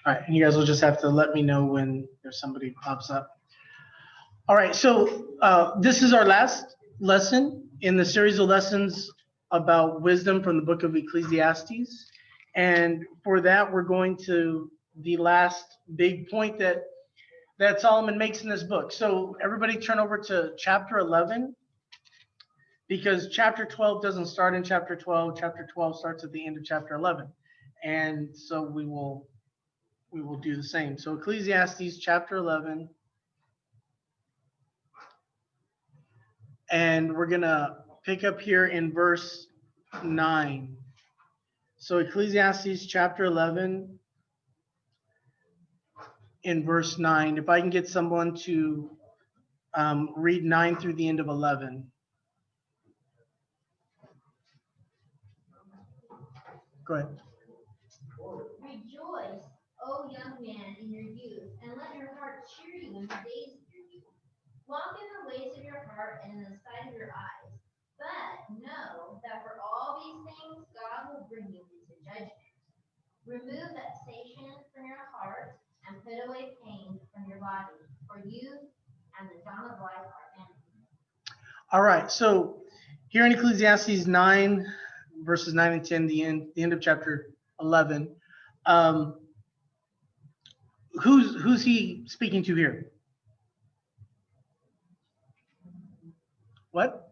All right, and you guys will just have to let me know when there's somebody pops up. All right, so this is our last lesson in the series of lessons about wisdom from the book of Ecclesiastes. And for that, we're going to the last big point that Solomon makes in this book. So everybody turn over to chapter 11, because chapter 12 doesn't start in chapter 12. Chapter 12 starts at the end of chapter 11. And so we will do the same. So Ecclesiastes chapter 11. And we're going to pick up here in verse 9. So Ecclesiastes chapter 11 in verse 9. If I can get someone to read 9 through the end of 11. Go ahead. Rejoice, O young man, in your youth, and let your heart cheer you in the days of your youth. Walk in the ways of your heart and in the sight of your eyes. But know that for all these things God will bring you into judgment. Remove vexation from your heart and put away pain from your body, for youth and the dawn of life are ending. All right, so here in Ecclesiastes 9, verses 9 and 10, the end of chapter 11, who's he speaking to here? What?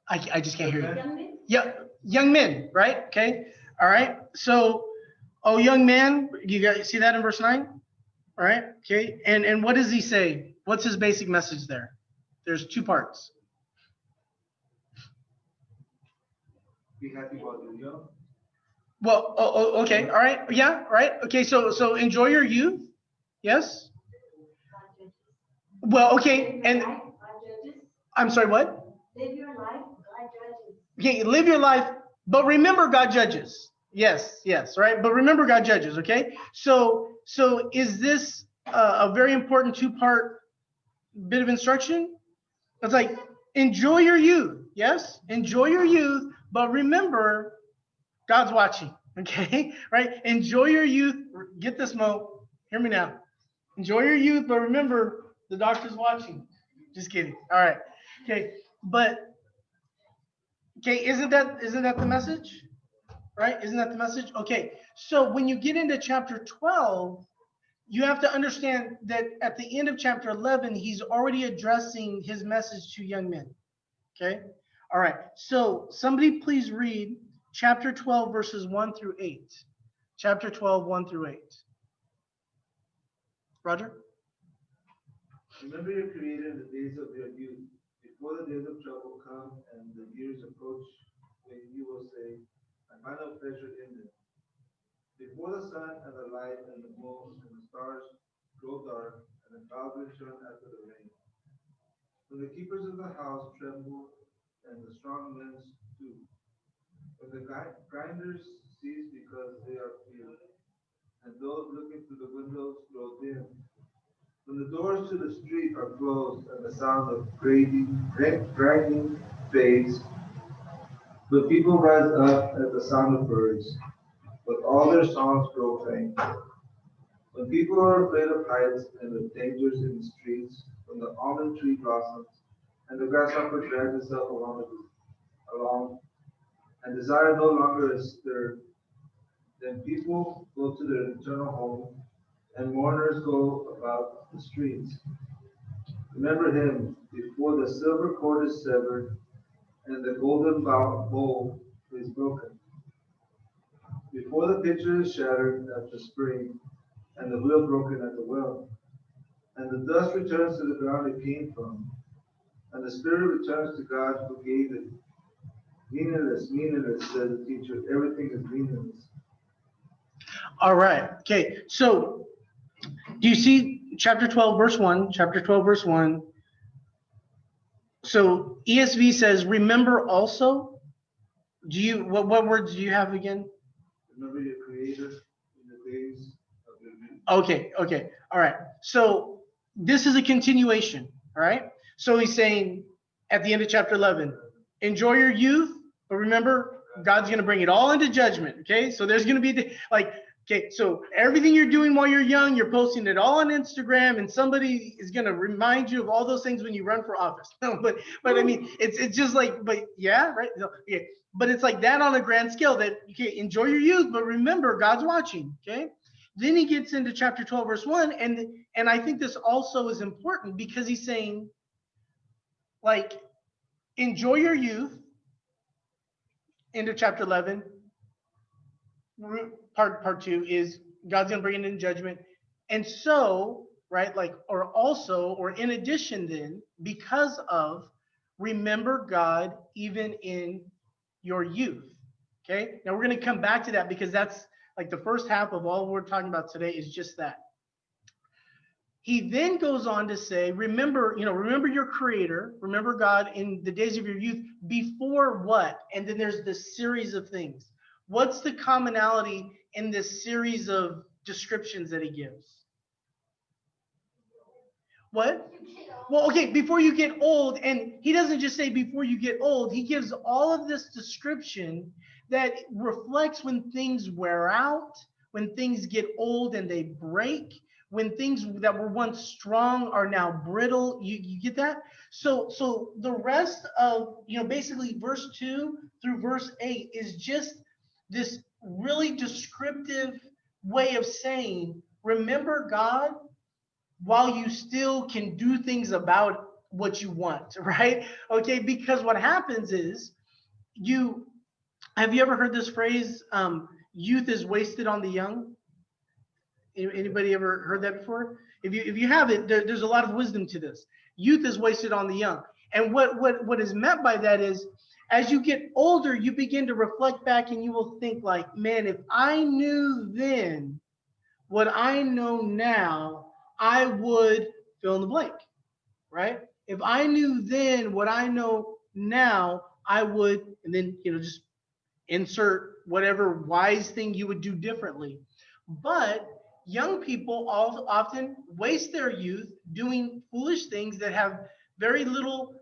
I just can't hear you. Yeah, young men, right? Okay. All right. So, oh, young man, you guys see that in verse 9? All right. Okay. And what does he say? What's his basic message there? There's two parts. Be happy while you're young. Well, okay. All right. Yeah. Right. Okay. So enjoy your youth. Yes. Well, okay. And I'm sorry, what? Live your life, God judges. Okay, live your life, but remember God judges. Yes, right? But remember God judges, okay? So is this a very important two-part bit of instruction? It's like, enjoy your youth, yes? Enjoy your youth, but remember God's watching, okay? Right? Enjoy your youth. Get this, Mo. Hear me now. Enjoy your youth, but remember the doctor's watching. Just kidding. All right. Okay, but okay, isn't that the message? Right? Isn't that the message? Okay. So when you get into chapter 12, you have to understand that at the end of chapter 11, he's already addressing his message to young men. Okay? All right. So somebody please read chapter 12 verses 1 through 8. Chapter 12, 1 through 8. Roger? Remember your Creator in the days of your youth, before the days of trouble come and the years approach, when you will say, I find no pleasure in them. Before the sun and the light and the moon and the stars grow dark, and the clouds return after the rain. When the keepers of the house tremble, and the strong men stoop. When the grinders cease because they are few, and those looking through the windows grow dim. When the doors to the street are closed and the sound of grinding fades, but people rise up at the sound of birds, but all their songs grow faint. When people are afraid of heights and of dangers in the streets, when the almond tree blossoms and the grasshopper drags itself along and desire no longer is stirred, then people go to their eternal home and mourners go about the streets. Remember him before the silver cord is severed and the golden bowl is broken. Before the pitcher is shattered at the spring and the wheel broken at the well. And the dust returns to the ground it came from. And the spirit returns to God who gave it. Meaningless, said the teacher. Everything is meaningless. All right. Okay. So do you see chapter 12, verse 1? Chapter 12, verse 1. So ESV says, remember also. What words do you have again? Remember your Creator in the days of your youth. Okay. All right. So this is a continuation. All right. So he's saying at the end of chapter 11, enjoy your youth, but remember, God's going to bring it all into judgment. Okay. So there's going to be Okay, so everything you're doing while you're young, you're posting it all on Instagram, and somebody is gonna remind you of all those things when you run for office. No, but I mean, it's just like, but yeah, right? So, okay, but it's like that on a grand scale. That okay, enjoy your youth, but remember God's watching. Okay, then he gets into chapter 12, verse 1, and I think this also is important because he's saying, like, enjoy your youth. Into chapter 11. Part 2 is God's gonna bring it in judgment, and so right, like, or also, or in addition, then because of remember God even in your youth. Okay, now we're gonna come back to that because that's like the first half of all we're talking about today is just that. He then goes on to say, remember your creator, remember God in the days of your youth before what? And then there's this series of things. What's the commonality in this series of descriptions that he gives? What? Well, okay, before you get old, and he doesn't just say before you get old, he gives all of this description that reflects when things wear out, when things get old and they break, when things that were once strong are now brittle. You get that? So the rest of, basically verse 2 through verse 8 is just this really descriptive way of saying, remember God while you still can do things about what you want, right? Okay, because what happens is have you ever heard this phrase, youth is wasted on the young? Anybody ever heard that before? If you haven't, there's a lot of wisdom to this. Youth is wasted on the young. And what is meant by that is, as you get older, you begin to reflect back and you will think like, man, if I knew then what I know now, I would fill in the blank, right? If I knew then what I know now, I would, and then, just insert whatever wise thing you would do differently. But young people often waste their youth doing foolish things that have very little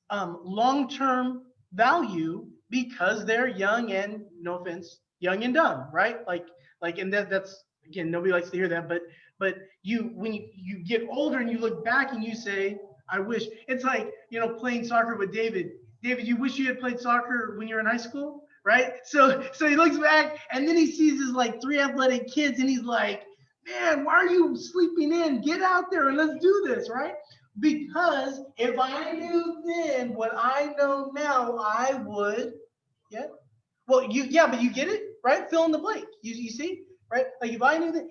long-term value because they're young and, no offense, young and dumb, right? Like, and that's, again, nobody likes to hear that, but when you get older and you look back and you say, I wish. It's like, playing soccer with David. David, you wish you had played soccer when you were in high school, right? So he looks back and then he sees his like 3 athletic kids and he's like, man, why are you sleeping in? Get out there and let's do this, right? Because if I knew then what I know now, I would, yeah. Well, but you get it, right? Fill in the blank. You see, right? Like if I knew that,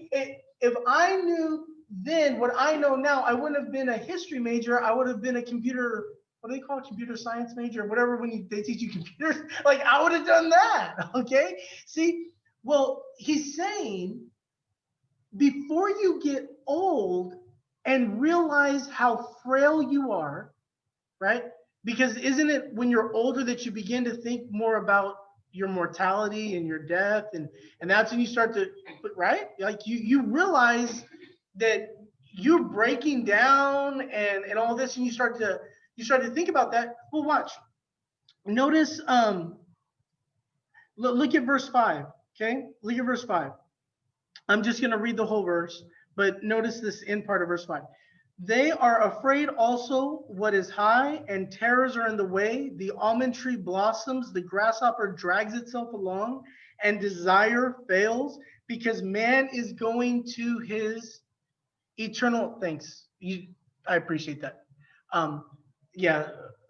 if I knew then what I know now, I wouldn't have been a history major. I would have been a computer, what do they call it? Computer science major, or whatever, when they teach you computers. Like I would have done that, okay? See, well, he's saying before you get old and realize how frail you are, right? Because isn't it when you're older that you begin to think more about your mortality and your death, and that's when you start to, right? Like you realize that you're breaking down and all this, and you start to think about that. Well, watch. Notice, look at verse 5. Okay, look at verse 5. I'm just going to read the whole verse, but notice this end part of verse 5. They are afraid also what is high, and terrors are in the way. The almond tree blossoms, the grasshopper drags itself along, and desire fails, because man is going to his eternal thanks. I appreciate that. Yeah,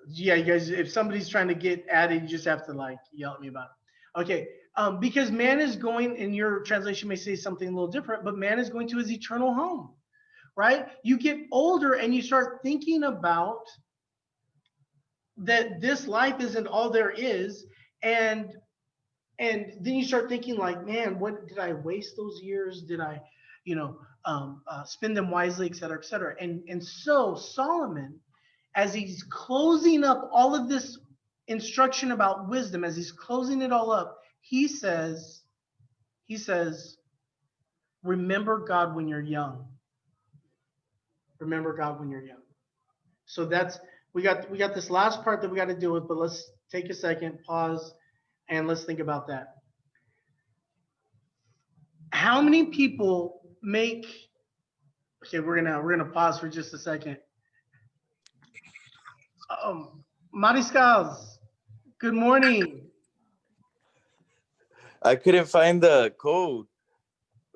you guys, if somebody's trying to get added, you just have to like yell at me about it. Okay. Because man is going, and your translation may say something a little different, but man is going to his eternal home, right? You get older and you start thinking about that this life isn't all there is, and then you start thinking like, man, what did I waste those years? Did I, spend them wisely, et cetera, et cetera. And so Solomon, as he's closing up all of this instruction about wisdom, as he's closing it all up, he says, remember God when you're young. Remember God when you're young. So that's, we got this last part that we got to deal with, but let's take a second, pause, and let's think about that. how many people make, okay, we're gonna pause for just a second. Mariscals, good morning. I couldn't find the code.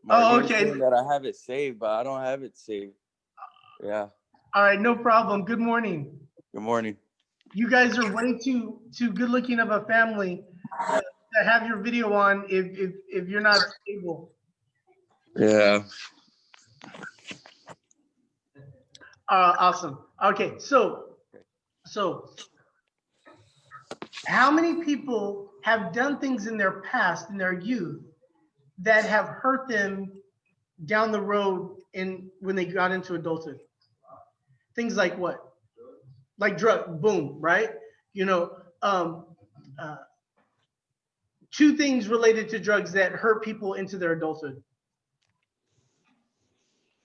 Oh, Marlene's okay. saying that I have it saved, but I don't have it saved. Yeah. All right, no problem. Good morning. Good morning. You guys are way too good looking of a family to have your video on if you're not stable. Yeah. Awesome. Okay, so how many people have done things in their past, in their youth, that have hurt them down the road when they got into adulthood? Things like what? Like drug, boom, right? You know, two things related to drugs that hurt people into their adulthood.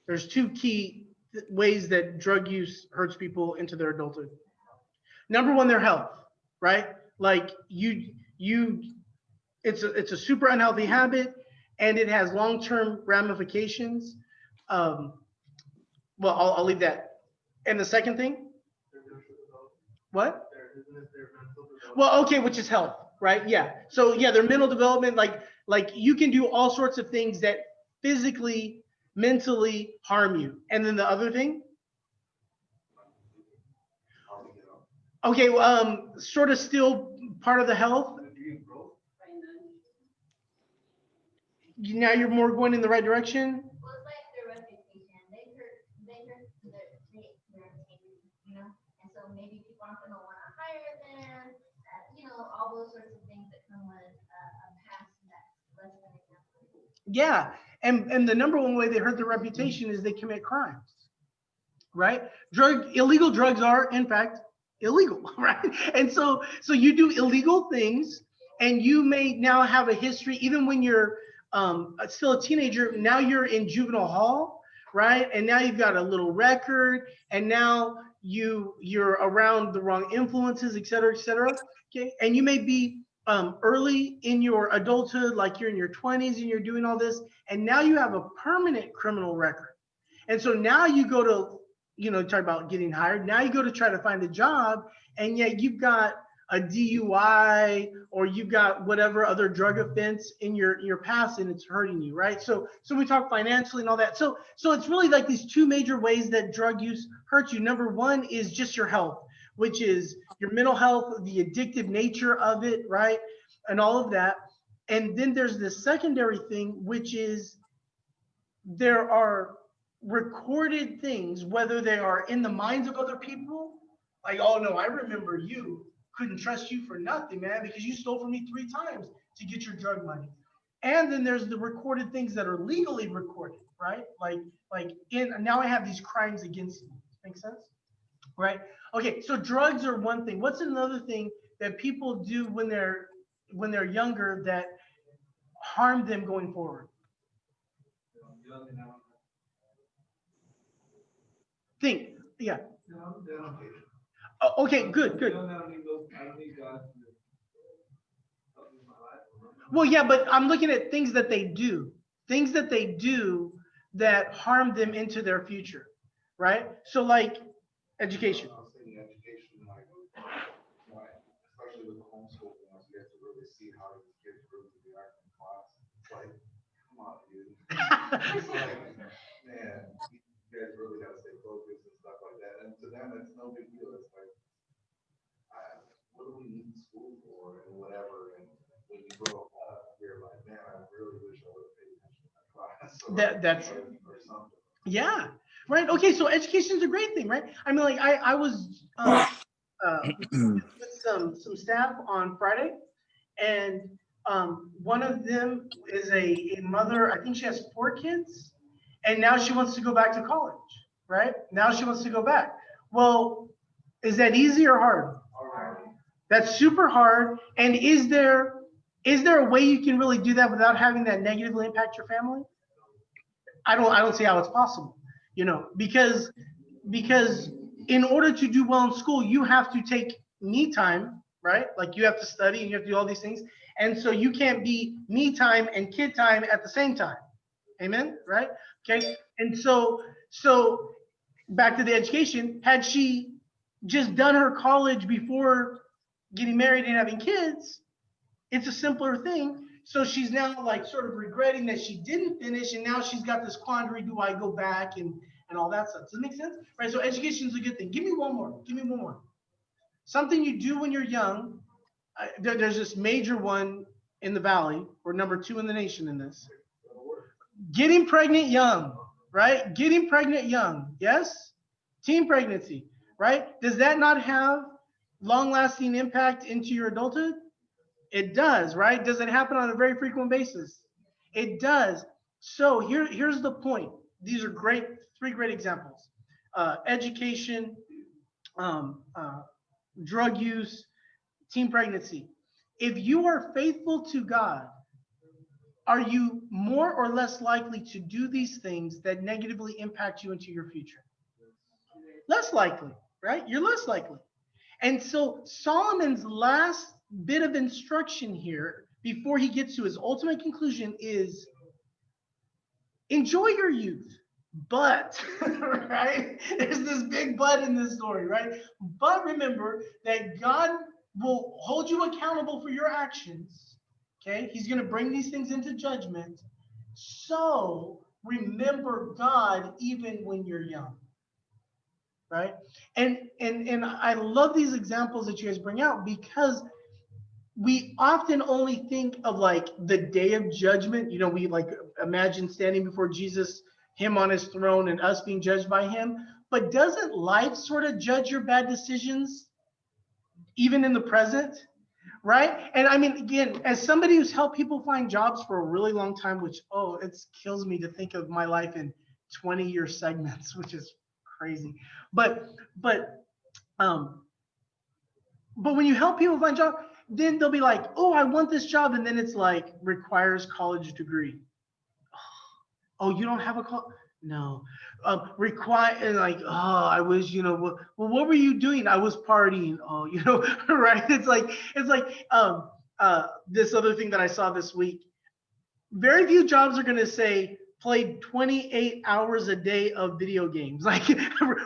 There's two key ways that drug use hurts people into their adulthood. Number one, their health, right? Like it's a super unhealthy habit, and it has long-term ramifications. Well, I'll leave that. And the second thing, what? Well, okay, which is health, right? Yeah. So yeah, their mental development, like you can do all sorts of things that physically, mentally harm you. And then the other thing, okay, sort of still part of the health. Now you're more going in the right direction. Well, it's like their reputation. They hurt their reputation, you know? And so maybe people aren't gonna wanna hire them, you know, all those sorts of things that come with a past that's less than exemplary. Yeah, and the number one way they hurt their reputation is they commit crimes, right? Illegal drugs are, in fact, illegal, right? And so you do illegal things, and you may now have a history, even when you're still a teenager. Now you're in juvenile hall, right? And now you've got a little record, and now you're around the wrong influences, et cetera, okay? And you may be early in your adulthood, like you're in your 20s and you're doing all this, and now you have a permanent criminal record. And so now you go to, you know, talk about getting hired. Now you go to try to find a job, and yet you've got a DUI or you've got whatever other drug offense in your past, and it's hurting you, right? So we talk financially and all that. So it's really like these two major ways that drug use hurts you. Number one is just your health, which is your mental health, the addictive nature of it, right? And all of that. And then there's this secondary thing, which is there are recorded things, whether they are in the minds of other people, like, oh no, I remember you, couldn't trust you for nothing, man, because you stole from me 3 times to get your drug money. And then there's the recorded things that are legally recorded, right? Like now I have these crimes against me. Make sense? Right? Okay, so drugs are one thing. What's another thing that people do when they're younger that harm them going forward? Think, yeah. Okay, good. Well, yeah, but I'm looking at things that they do that harm them into their future, right? So like education. I was thinking education, like, especially with the homeschool ones, you have to really see how these kids really react in class. It's like, come on, dude. It's like, man, you guys really gotta stay focused and stuff like that. And to them, it's no big deal. It's like, what do we need school for and whatever. And when you grow up, you're like, man, I really wish I would have paid attention to that class. That's or something. Yeah, right. Okay, so education is a great thing, right? I mean, like I was with some staff on Friday, and one of them is a mother. I think she has 4 kids, and now she wants to go back to college, right? Now she wants to go back. Well, is that easy or hard? That's super hard. And is there a way you can really do that without having that negatively impact your family? I don't see how it's possible, you know, because in order to do well in school, you have to take me time, right? Like you have to study and you have to do all these things. And so you can't be me time and kid time at the same time. Amen. Right? Okay. And so back to the education, had she just done her college before getting married and having kids, it's a simpler thing. So she's now like sort of regretting that she didn't finish, and now she's got this quandary: do I go back and all that stuff? Does it make sense? Right. So education is a good thing. Give me one more. Give me one more. Something you do when you're young. There's this major one in the valley. We're number 2 in the nation in this. Getting pregnant young, right? Getting pregnant young. Yes. Teen pregnancy, right? Does that not have long-lasting impact into your adulthood? It does, right? Does it happen on a very frequent basis? It does. So here's the point. These are great, 3 great examples. Education, drug use, teen pregnancy. If you are faithful to God, are you more or less likely to do these things that negatively impact you into your future? Less likely, right? You're less likely. And so Solomon's last bit of instruction here before he gets to his ultimate conclusion is enjoy your youth, but, right? There's this big but in this story, right? But remember that God will hold you accountable for your actions, okay? He's going to bring these things into judgment. So remember God even when you're young. Right? And I love these examples that you guys bring out, because we often only think of like the day of judgment. You know, we like imagine standing before Jesus, him on his throne, and us being judged by him. But doesn't life sort of judge your bad decisions even in the present? Right? And I mean, again, as somebody who's helped people find jobs for a really long time, which, it kills me to think of my life in 20-year segments, which is crazy. But when you help people find jobs, then they'll be like, oh, I want this job. And then it's like, requires college degree. Oh, you don't have a college? No. Require, like, oh, I wish, well, what were you doing? I was partying. Oh, right? It's like this other thing that I saw this week. Very few jobs are going to say played 28 hours a day of video games, like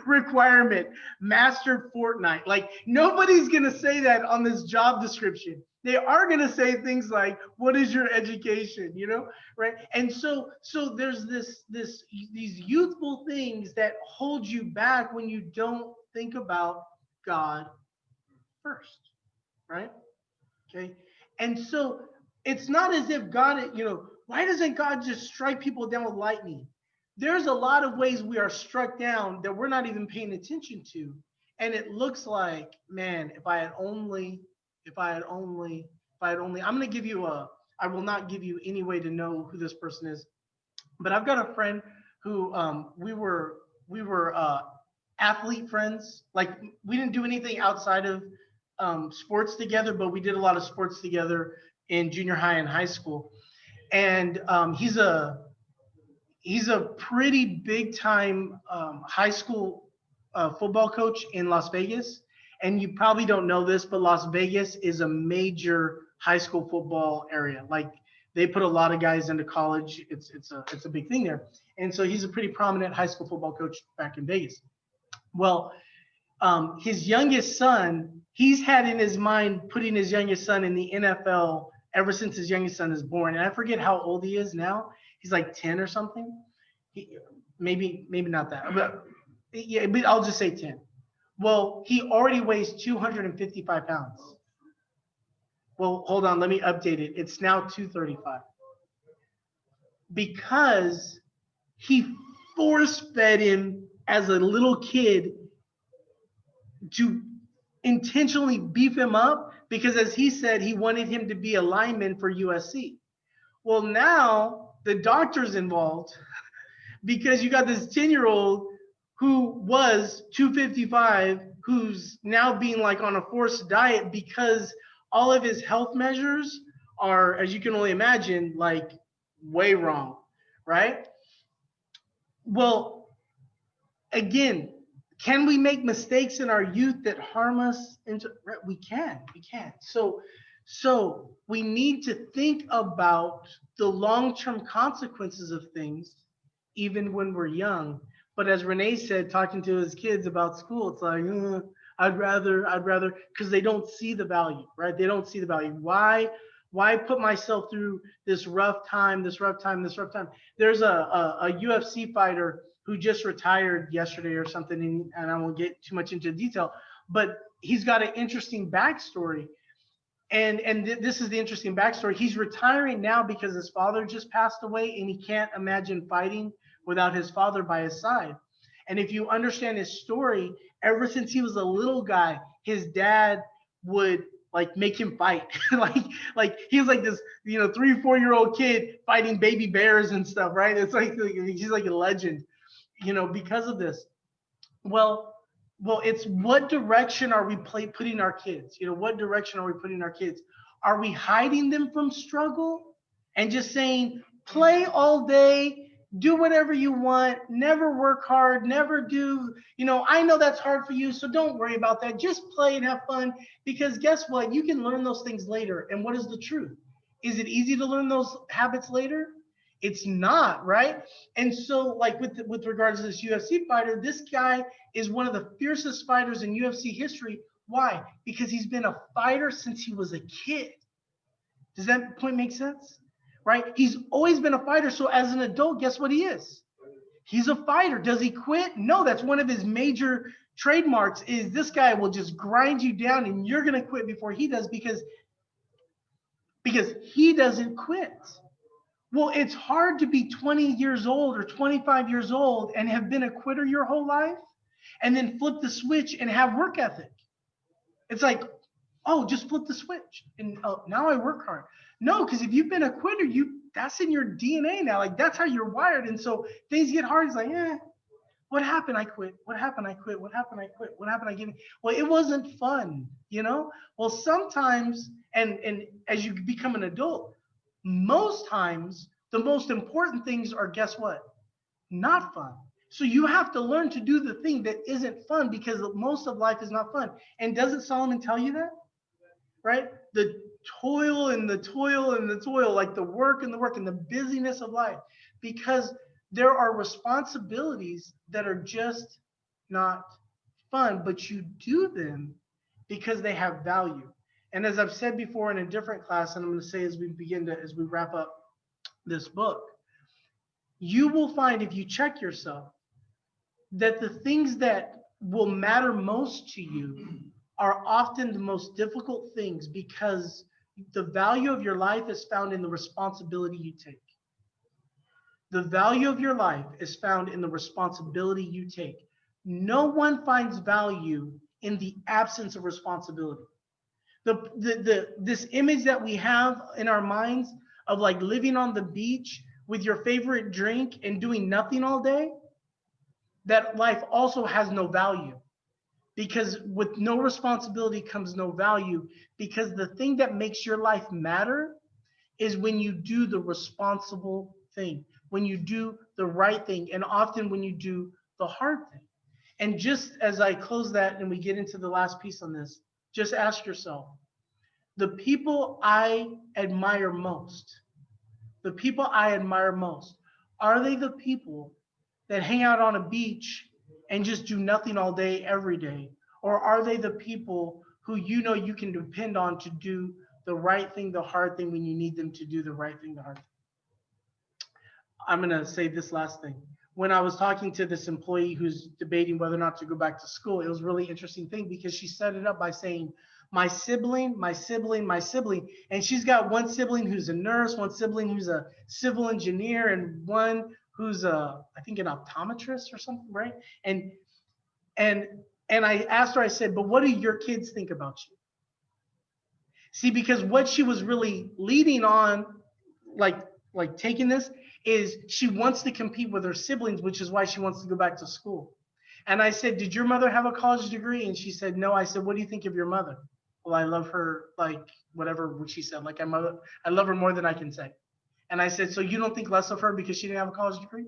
requirement, mastered Fortnite. Like nobody's going to say that on this job description. They are going to say things like, what is your education, right? And so there's these youthful things that hold you back when you don't think about God first, right? Okay. And so it's not as if God, why doesn't God just strike people down with lightning? There's a lot of ways we are struck down that we're not even paying attention to. And it looks like, man, if I had only, I'm going to give you I will not give you any way to know who this person is. But I've got a friend who we were athlete friends. Like we didn't do anything outside of sports together, but we did a lot of sports together in junior high and high school. And he's a pretty big time high school football coach in Las Vegas. And you probably don't know this, but Las Vegas is a major high school football area. Like they put a lot of guys into college. It's a big thing there. And so he's a pretty prominent high school football coach back in Vegas. Well, his youngest son, he's had in his mind putting his youngest son in the NFL ever since his youngest son is born. And I forget how old he is now. He's like 10 or something. Maybe not that, but yeah, but I'll just say 10. Well, he already weighs 255 pounds. Well, hold on, let me update it. It's now 235. Because he force-fed him as a little kid to intentionally beef him up, because as he said, he wanted him to be a lineman for USC. Well, now the doctor's involved because you got this 10-year-old who was 255, who's now being like on a forced diet because all of his health measures are, as you can only imagine, like way wrong, right? Well, again, can we make mistakes in our youth that harm us? We can. So So we need to think about the long-term consequences of things, even when we're young. But as Renee said, talking to his kids about school, it's like, I'd rather, because they don't see the value, right? They don't see the value. Why put myself through this rough time, this rough time, this rough time? There's a UFC fighter who just retired yesterday or something, and I won't get too much into detail, but he's got an interesting backstory. And this is the interesting backstory. He's retiring now because his father just passed away, and he can't imagine fighting without his father by his side. And if you understand his story, ever since he was a little guy, his dad would like make him fight. like he was like this, 3 or 4 year old kid fighting baby bears and stuff, right? It's like he's like a legend, because of this. Well, it's what direction are we putting our kids? What direction are we putting our kids? Are we hiding them from struggle and just saying, play all day, do whatever you want, never work hard, never do, I know that's hard for you, so don't worry about that. Just play and have fun, because guess what? You can learn those things later. And what is the truth? Is it easy to learn those habits later? It's not, right? And so like with regards to this UFC fighter, this guy is one of the fiercest fighters in UFC history. Why? Because he's been a fighter since he was a kid. Does that point make sense? Right? He's always been a fighter. So as an adult, guess what he is? He's a fighter. Does he quit? No, that's one of his major trademarks, is this guy will just grind you down and you're going to quit before he does, because he doesn't quit. Well, it's hard to be 20 years old or 25 years old and have been a quitter your whole life and then flip the switch and have work ethic. It's like, oh, just flip the switch and now I work hard. No, because if you've been a quitter, that's in your DNA now. Like that's how you're wired. And so things get hard. It's like, what happened? I quit. What happened? I quit. What happened? I quit. What happened? I gave it. Well, it wasn't fun, Well, sometimes, and as you become an adult, most times the most important things are, guess what? Not fun. So you have to learn to do the thing that isn't fun, because most of life is not fun. And doesn't Solomon tell you that? Right? The toil and the toil and the toil, like the work and the busyness of life, because there are responsibilities that are just not fun, but you do them because they have value. And as I've said before in a different class, and I'm going to say as we wrap up this book, you will find, if you check yourself, that the things that will matter most to you are often the most difficult things, because the value of your life is found in the responsibility you take. The value of your life is found in the responsibility you take. No one finds value in the absence of responsibility. This image that we have in our minds of like living on the beach with your favorite drink and doing nothing all day, that life also has no value, because with no responsibility comes no value, because the thing that makes your life matter is when you do the responsible thing, when you do the right thing, and often when you do the hard thing. And just as I close that and we get into the last piece on this, just ask yourself, the people I admire most, are they the people that hang out on a beach and just do nothing all day, every day? Or are they the people who you can depend on to do the right thing, the hard thing, when you need them to do the right thing, the hard thing? I'm going to say this last thing. When I was talking to this employee who's debating whether or not to go back to school, it was a really interesting thing, because she set it up by saying, my sibling. And she's got one sibling who's a nurse, one sibling who's a civil engineer, and one who's I think an optometrist or something, right? And I asked her, I said, but what do your kids think about you? See, because what she was really leading on, like taking this, is she wants to compete with her siblings, which is why she wants to go back to school. And I said, did your mother have a college degree? And she said, no. I said, what do you think of your mother? Well, I love her, like whatever she said, like I love her more than I can say. And I said, so you don't think less of her because she didn't have a college degree?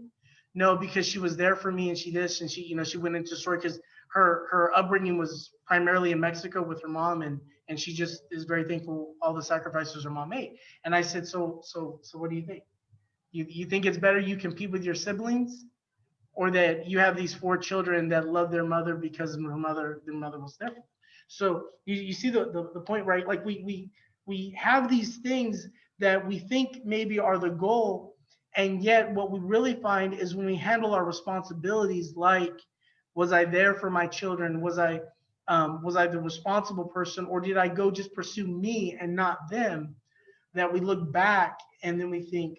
No, because she was there for me, and she this, and she went into story, because her upbringing was primarily in Mexico with her mom, and and she just is very thankful all the sacrifices her mom made. And I said, so what do you think? You think it's better you compete with your siblings, or that you have these 4 children that love their mother because their mother was there? So you see the point, right? Like we have these things that we think maybe are the goal, and yet what we really find is when we handle our responsibilities, like, was I there for my children? Was I the responsible person, or did I go just pursue me and not them? That we look back and then we think,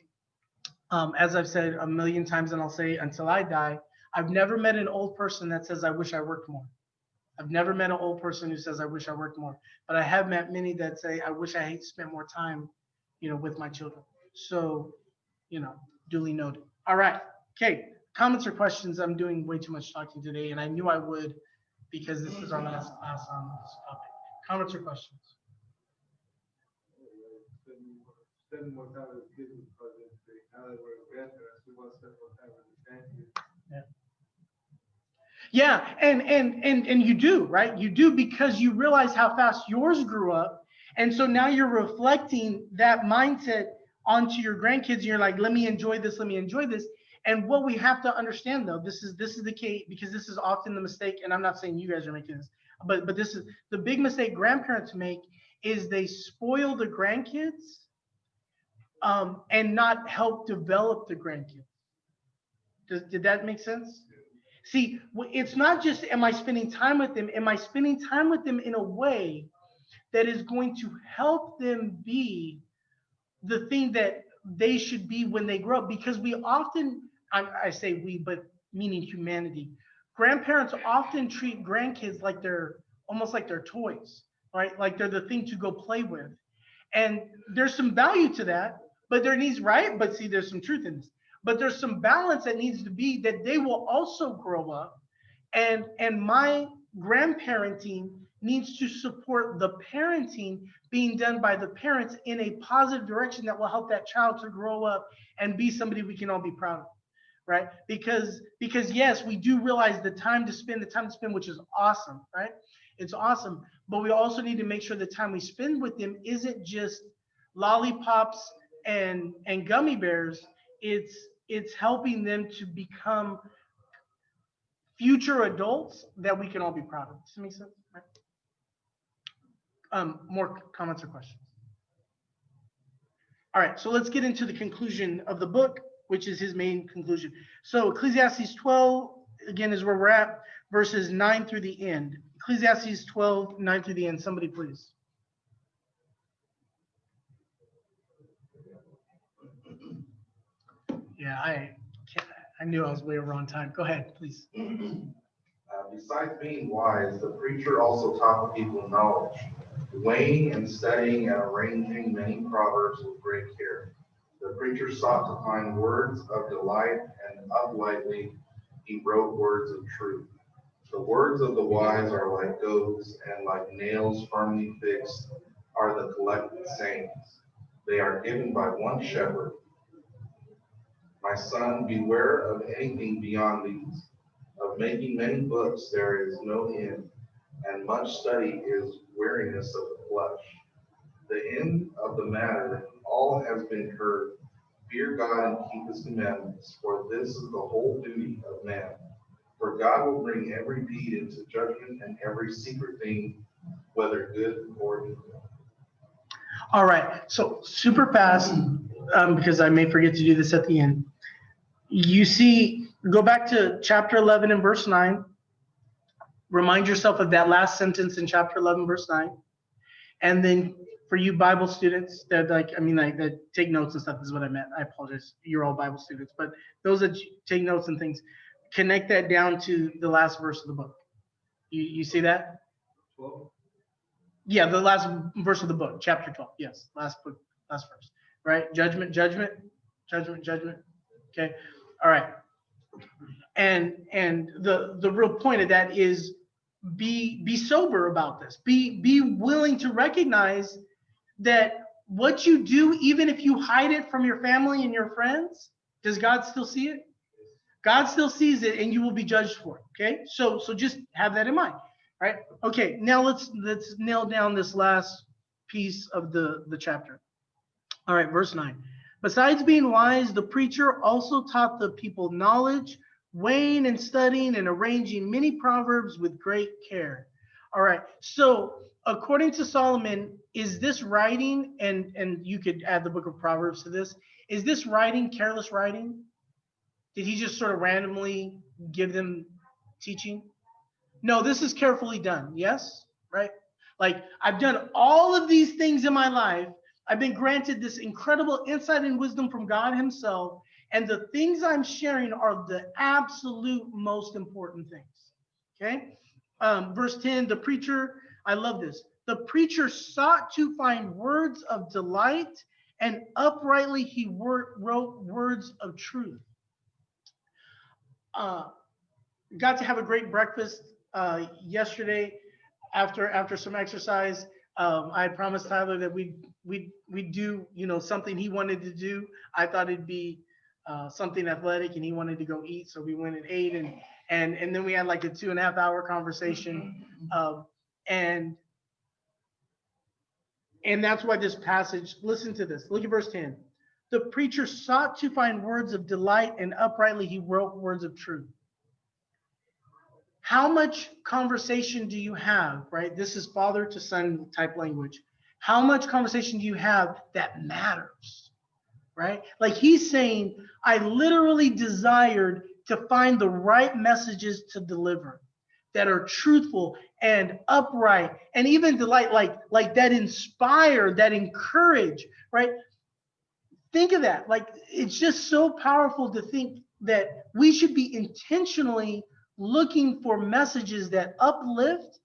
as I've said a million times, and I'll say until I die, I've never met an old person that says, I wish I worked more. I've never met an old person who says, I wish I worked more. But I have met many that say, I wish I had spent more time, with my children. So, duly noted. All right. Okay. Comments or questions? I'm doing way too much talking today, and I knew I would because this is our last class on this topic. Comments or questions? Spend more time with kids because now that we're grandparents, we want to spend more time with the grandkids. Yeah, and you do, right? You do, because you realize how fast yours grew up. And so now you're reflecting that mindset onto your grandkids, and you're like, let me enjoy this, let me enjoy this. And what we have to understand, though, this is the key, because this is often the mistake, and I'm not saying you guys are making this, but this is the big mistake grandparents make, is they spoil the grandkids and not help develop the grandkids. Did that make sense? See, it's not just, am I spending time with them? Am I spending time with them in a way that is going to help them be the thing that they should be when they grow up? Because we often, I say we, but meaning humanity, grandparents often treat grandkids like they're almost like they're toys, right? Like they're the thing to go play with. And there's some value to that, but there needs, right? But see, there's some truth in this. But there's some balance that needs to be, that they will also grow up. And my grandparenting needs to support the parenting being done by the parents in a positive direction that will help that child to grow up and be somebody we can all be proud of, right? Because yes, we do realize the time to spend, which is awesome, right? It's awesome. But we also need to make sure the time we spend with them isn't just lollipops and gummy bears. It's helping them to become future adults that we can all be proud of. Does that make sense? Right? More comments or questions? All right, so let's get into the conclusion of the book, which is his main conclusion. So Ecclesiastes 12, again, is where we're at, verses 9 through the end. Ecclesiastes 12, 9 through the end. Somebody, please. Yeah, I knew I was way over on time. Go ahead, please. Besides being wise, the preacher also taught the people knowledge, weighing and studying and arranging many proverbs with great care. The preacher sought to find words of delight, and uprightly he wrote words of truth. The words of the wise are like goads, and like nails firmly fixed are the collected sayings. They are given by one shepherd. My son, beware of anything beyond these. Of making many books there is no end, and much study is weariness of the flesh. The end of the matter, all has been heard. Fear God and keep his commandments, for this is the whole duty of man. For God will bring every deed into judgment, and every secret thing, whether good or evil. All right, so super fast, because I may forget to do this at the end. You see, go back to chapter 11 and verse 9. Remind yourself of that last sentence in chapter 11, verse 9. And then for you Bible students that that take notes and stuff, is what I meant. I apologize. You're all Bible students, but those that take notes and things, connect that down to the last verse of the book. You see that? 12? Yeah, the last verse of the book, chapter 12. Yes, last verse. Right? Judgment. Okay. All right. And the real point of that is be sober about this. Be willing to recognize that what you do, even if you hide it from your family and your friends, does God still see it? God still sees it, and you will be judged for it. Okay. So just have that in mind. right? Okay, now let's nail down this last piece of the chapter. All right, verse 9. Besides being wise, the preacher also taught the people knowledge, weighing and studying and arranging many proverbs with great care. All right, so according to Solomon, is this writing, and you could add the book of Proverbs to this, is this writing careless writing? Did he just sort of randomly give them teaching? No, this is carefully done. Yes, right? Like, I've done all of these things in my life. I've been granted this incredible insight and wisdom from God himself. And the things I'm sharing are the absolute most important things. Okay. Verse 10, the preacher, I love this. The preacher sought to find words of delight, and uprightly he wrote words of truth. Got to have a great breakfast yesterday after some exercise. I had promised Tyler that we'd do, you know, something he wanted to do. I thought it'd be something athletic, and he wanted to go eat, so we went and ate, and then we had like a 2.5 hour conversation, and that's why this passage. Listen to this. Look at verse 10. The preacher sought to find words of delight, and uprightly he wrote words of truth. How much conversation do you have, right? This is father to son type language. How much conversation do you have that matters, right? Like he's saying, I literally desired to find the right messages to deliver that are truthful and upright and even delight, like that inspire, that encourage, right? Think of that. Like, it's just so powerful to think that we should be intentionally looking for messages that uplift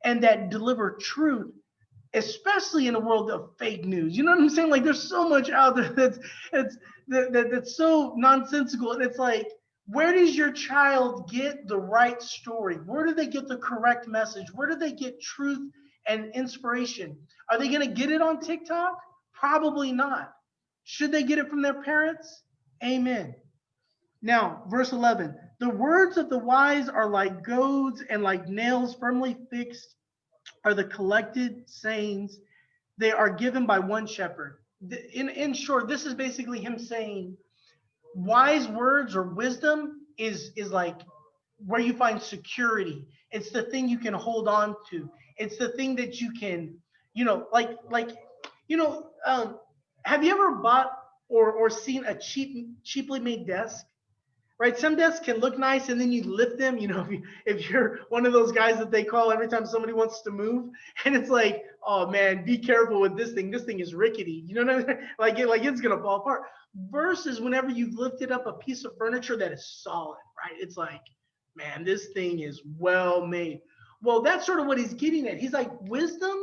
and that deliver truth, especially in a world of fake news. You know what I'm saying? Like, there's so much out there that's so nonsensical. And it's like, where does your child get the right story? Where do they get the correct message? Where do they get truth and inspiration? Are they going to get it on TikTok? Probably not. Should they get it from their parents? Amen. Now, verse 11, the words of the wise are like goads, and like nails firmly fixed are the collected sayings. They are given by one shepherd. In short, this is basically him saying wise words or wisdom is like where you find security. It's the thing you can hold on to. It's the thing that you can, have you ever bought or seen a cheaply made desk? Right, some desks can look nice, and then you lift them. You know, if you're one of those guys that they call every time somebody wants to move, and it's like, oh man, be careful with this thing. This thing is rickety. You know what I mean? Like it's gonna fall apart. Versus whenever you've lifted up a piece of furniture that is solid, right? It's like, man, this thing is well made. Well, that's sort of what he's getting at. He's like, wisdom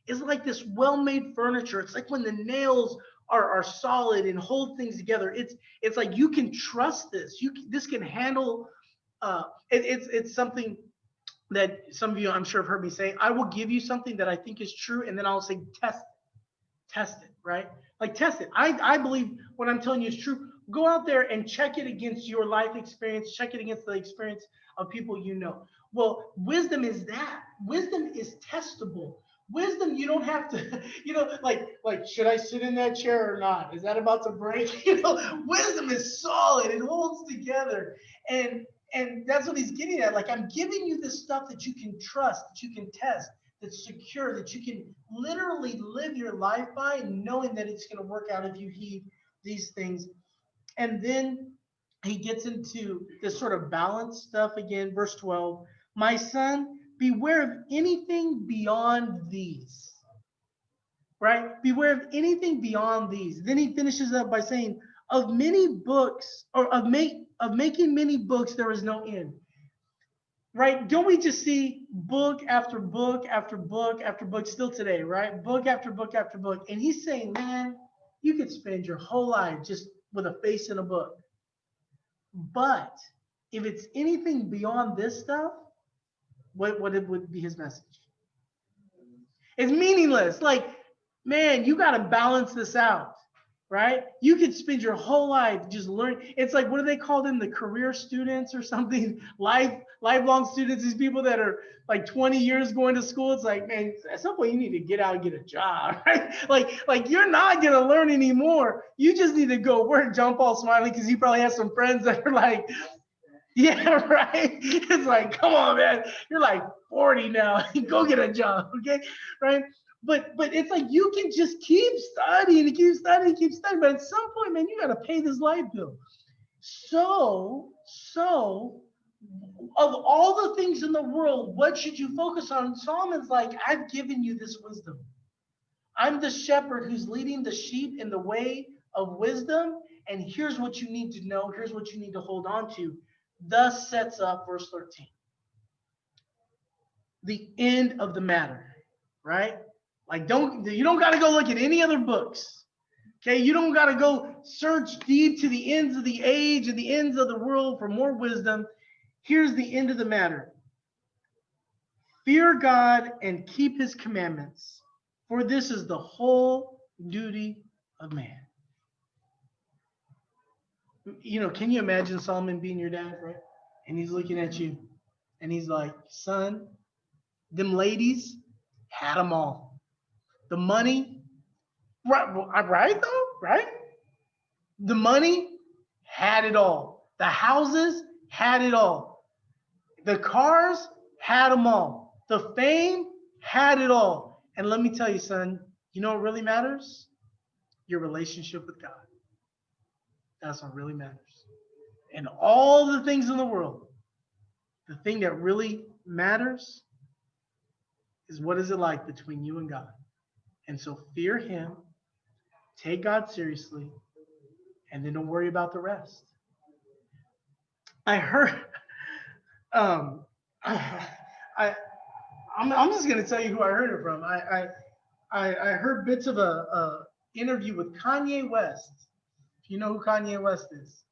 is like this well-made furniture. It's like when the nails are solid and hold things together. It's like you can trust this. This can handle. It's something that some of you, I'm sure, have heard me say. I will give you something that I think is true, and then I'll say test it, right? Like test it. I believe what I'm telling you is true. Go out there and check it against your life experience. Check it against the experience of people you know. Well, wisdom is that. Wisdom is testable. Wisdom, you don't have to, like, should I sit in that chair or not? Is that about to break? Wisdom is solid. It holds together. And that's what he's getting at. Like, I'm giving you this stuff that you can trust, that you can test, that's secure, that you can literally live your life by, knowing that it's going to work out if you heed these things. And then he gets into this sort of balance stuff again, verse 12. My son, beware of anything beyond these, right? Beware of anything beyond these. Then he finishes up by saying, of many books, or of making many books, there is no end. Right? Don't we just see book after book after book after book still today, right? Book after book after book. And he's saying, man, you could spend your whole life just with a face in a book. But if it's anything beyond this stuff, what would be his message? It's meaningless. Like, man, you got to balance this out. right? You could spend your whole life just learning. It's like, what do they call them? The career students or something? Lifelong students, these people that are like 20 years going to school. It's like, man, at some point you need to get out and get a job, right? Like you're not going to learn anymore. You just need to go work. John Paul smiling because he probably has some friends that are like, yeah, right. It's like, come on, man. You're like 40 now. Go get a job, okay? Right? But it's like you can just keep studying and keep studying, keep studying. But at some point, man, you got to pay this light bill. So of all the things in the world, what should you focus on? Solomon's like, I've given you this wisdom. I'm the shepherd who's leading the sheep in the way of wisdom. And here's what you need to know. Here's what you need to hold on to. Thus sets up verse 13. The end of the matter, right? Like you don't got to go look at any other books. Okay, you don't got to go search deep to the ends of the age and the ends of the world for more wisdom. Here's the end of the matter. Fear God and keep his commandments, for this is the whole duty of man. You know, can you imagine Solomon being your dad, right? And he's looking at you and he's like, son, them ladies had them all. The money, right though, right? The money had it all. The houses had it all. The cars had them all. The fame had it all. And let me tell you, son, you know what really matters? Your relationship with God. That's what really matters. And all the things in the world, the thing that really matters is what is it like between you and God. And so fear him, take God seriously, and then don't worry about the rest. I heard, I'm just going to tell you who I heard it from. I heard bits of a interview with Kanye West. You know who Kanye West is.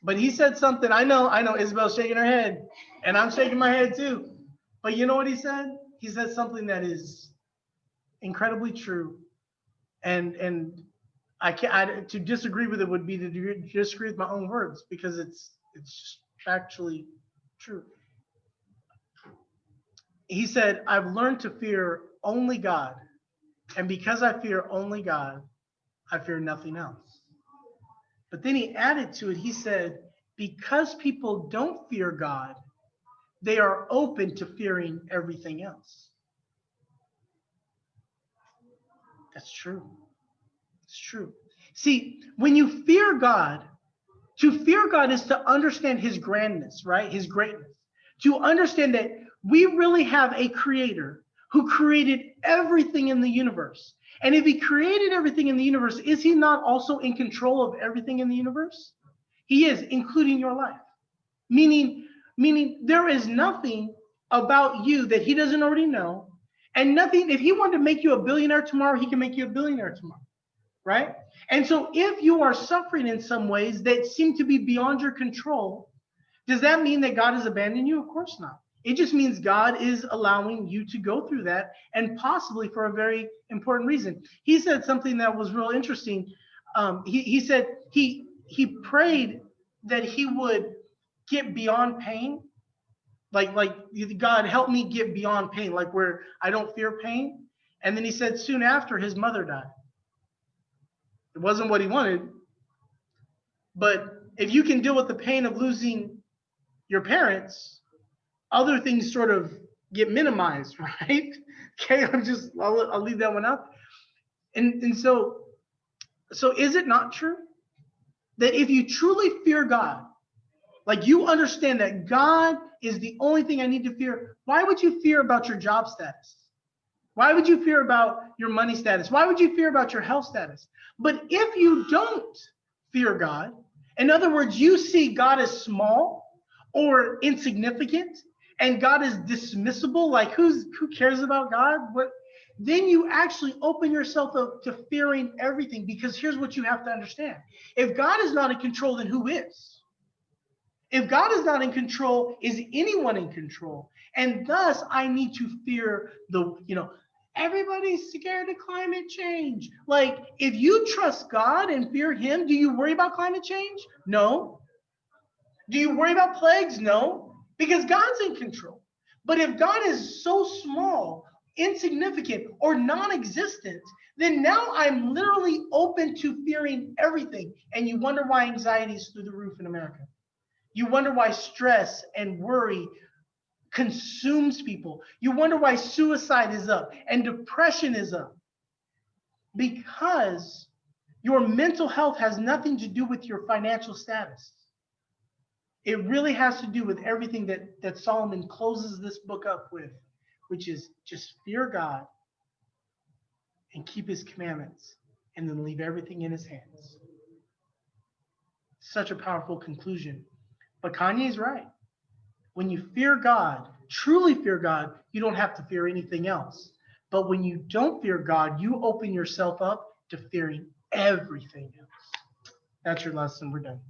But he said something, I know Isabel's shaking her head, and I'm shaking my head too. But you know what he said? He said something that is incredibly true. And to disagree with it would be to disagree with my own words, because it's factually true. He said, I've learned to fear only God. And because I fear only God, I fear nothing else. But then he added to it, he said, because people don't fear God, they are open to fearing everything else. That's true. It's true. See, when you fear God, to fear God is to understand his grandness, right? His greatness. To understand that we really have a creator who created everything in the universe. And if he created everything in the universe, is he not also in control of everything in the universe? He is, including your life. Meaning there is nothing about you that he doesn't already know. And nothing, if he wanted to make you a billionaire tomorrow, he can make you a billionaire tomorrow, right? And so if you are suffering in some ways that seem to be beyond your control, does that mean that God has abandoned you? Of course not. It just means God is allowing you to go through that, and possibly for a very important reason. He said something that was real interesting. He said he prayed that he would get beyond pain. Like God, help me get beyond pain, like where I don't fear pain. And then he said soon after his mother died. It wasn't what he wanted. But if you can deal with the pain of losing your parents, other things sort of get minimized, right? Okay, I'll leave that one out. And so is it not true that if you truly fear God, like you understand that God is the only thing I need to fear, why would you fear about your job status? Why would you fear about your money status? Why would you fear about your health status? But if you don't fear God, in other words, you see God as small or insignificant, and God is dismissible, like who cares about God? Then you actually open yourself up to fearing everything, because here's what you have to understand. If God is not in control, then who is? If God is not in control, is anyone in control? And thus I need to fear everybody's scared of climate change. Like, if you trust God and fear him, do you worry about climate change? No. Do you worry about plagues? No, because God's in control. But if God is so small, insignificant, or non-existent, then now I'm literally open to fearing everything. And you wonder why anxiety is through the roof in America. You wonder why stress and worry consumes people. You wonder why suicide is up and depression is up. Because your mental health has nothing to do with your financial status. It really has to do with everything that Solomon closes this book up with, which is just fear God and keep his commandments and then leave everything in his hands. Such a powerful conclusion. But Kanye's right. When you fear God, truly fear God, you don't have to fear anything else. But when you don't fear God, you open yourself up to fearing everything else. That's your lesson. We're done.